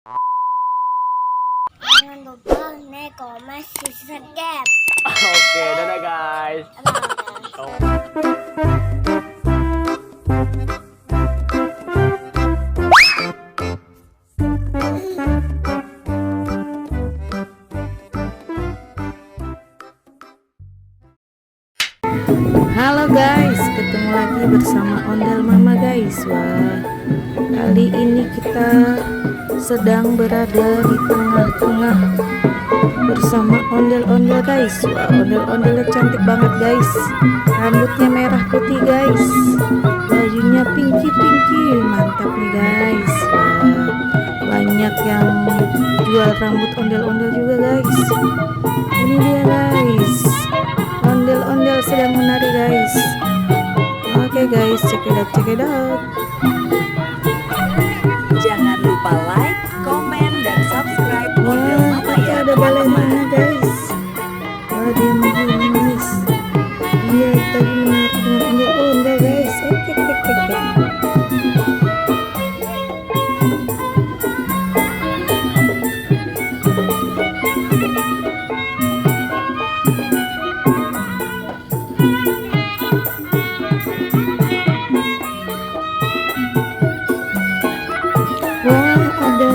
Jangan lupa like, comment, subscribe. Oke, dadah guys. Bye. Halo guys, ketemu lagi bersama Ondel Mama guys. Wah, kali ini kita sedang berada di tengah-tengah bersama ondel-ondel guys. Wah, ondel-ondelnya cantik banget guys. Rambutnya merah putih guys. Bajunya pinky-pinky, mantap nih guys. Wah, banyak yang jual rambut ondel-ondel juga guys. Ini dia guys. Ondel-ondel sedang menari guys. Oke guys, check it out. Jangan lupa like, komen, dan subscribe Ondel Wah, Mama itu ya ada teman-teman. balerina guys. Wah, dia maju guys. Iya, tadi menari dengan ondel-ondel guys. Oke. Wah, ada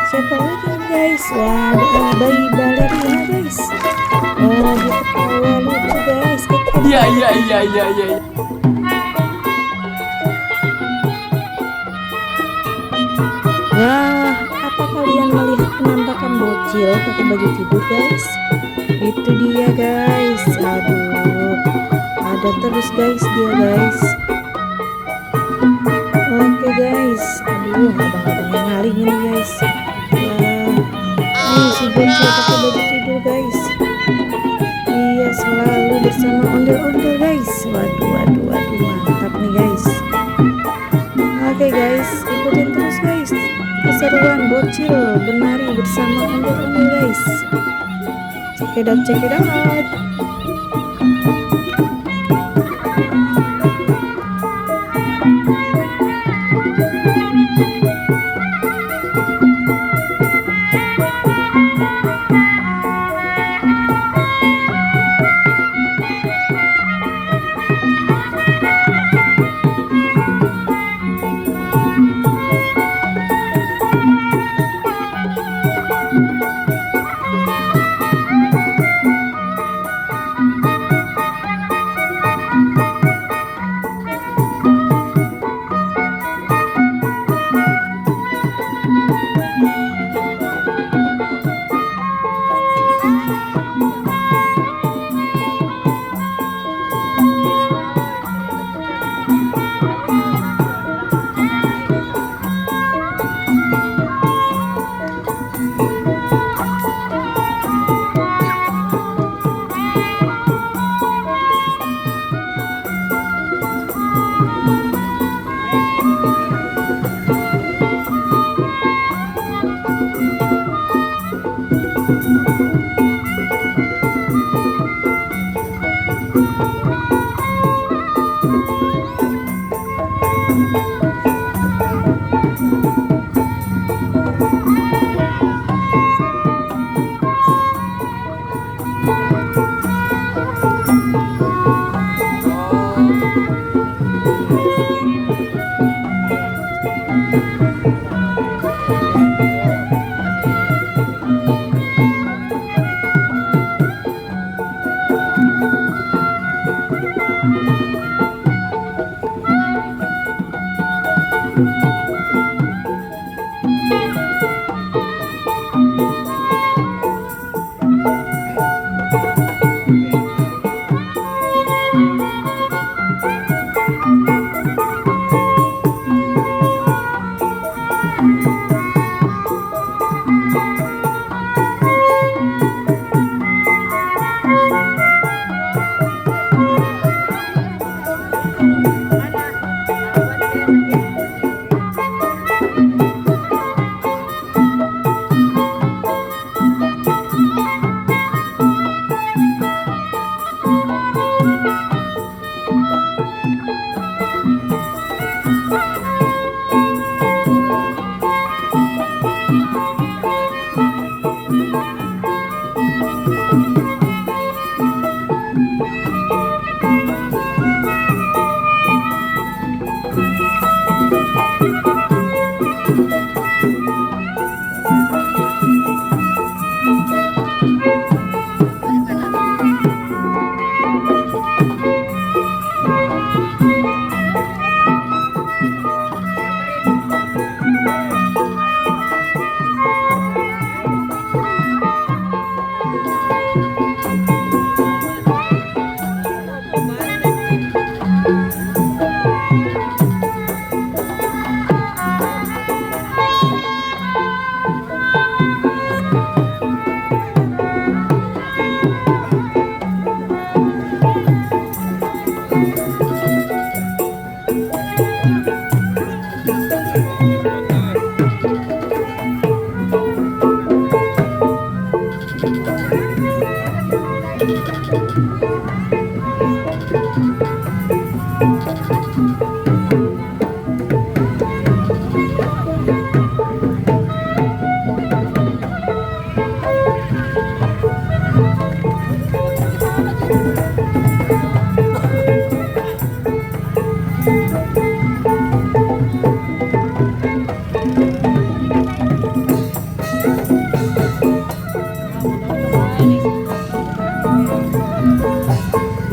siapa lagi guys? Wah, ada bayi balerina guys. Wah, dia ketawa lucu guys. Iya. Wah, apa kalian melihat penampakan bocil pakai baju tidur guys? Itu dia guys. Aduh, ada terus guys dia guys. Oke guys, aduh abang-abang yang maling ini guys. Wah, ini si bocil pakai baju tidur guys. Iya, selalu bersama ondel-ondel guys. Waduh, mantap nih guys. Oke guys, ikutin terus guys keseruan bocil menari bersama ondel-ondel guys. Check it out.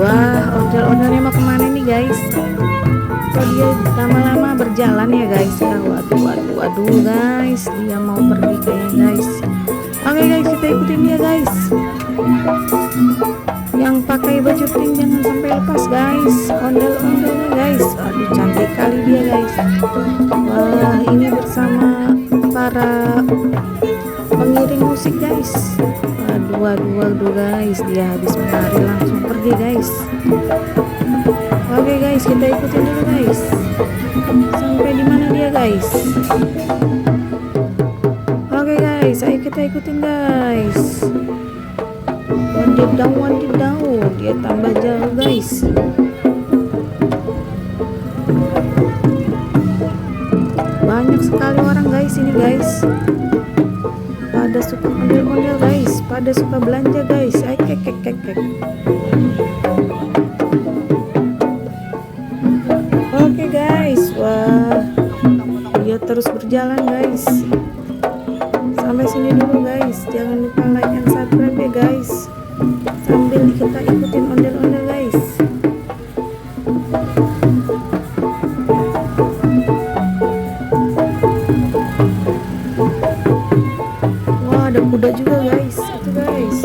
Wah, ondel-ondelnya mau kemana nih guys? Kok dia lama-lama berjalan ya guys ya? Waduh guys, dia mau pergi kayaknya guys. Oke guys, kita ikutin dia guys. Yang pakai baju pink jangan sampai lepas guys. Ondel-ondelnya guys. Aduh, cantik kali dia guys. Wah, ini bersama para pengiring musik guys. Waduh guys, dia habis menari langsung pergi guys. Oke guys, kita ikutin dulu guys. Sampai di mana dia guys? Oke guys, ayo kita ikutin guys. Wadidaw, dia tambah jauh guys. Banyak sekali orang guys ini guys. Pada suka ondel-ondel guys, pada suka belanja guys. Ay, kek. Oke guys, wah, dia terus berjalan guys. Sampai sini dulu guys. Jangan lupa like and subscribe ya guys. Sambil kita ikutin ondel-ondel guys. Ada kuda juga guys, itu guys,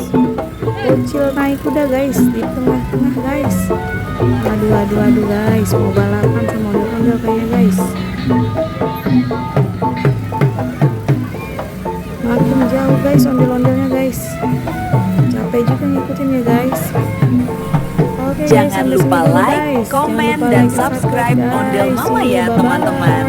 bocil naik kuda guys di tengah-tengah guys. Aduh guys, mau balapan sama ondel-ondel kayaknya guys. Makin jauh guys ondel-ondelnya guys. Capek juga ngikutin ya guys. Oke guys, Jangan sampai lupa sini dulu, like, guys. komen, Jangan lupa dan like, subscribe guys. Ondel Mama See you, ya bye-bye. teman-teman.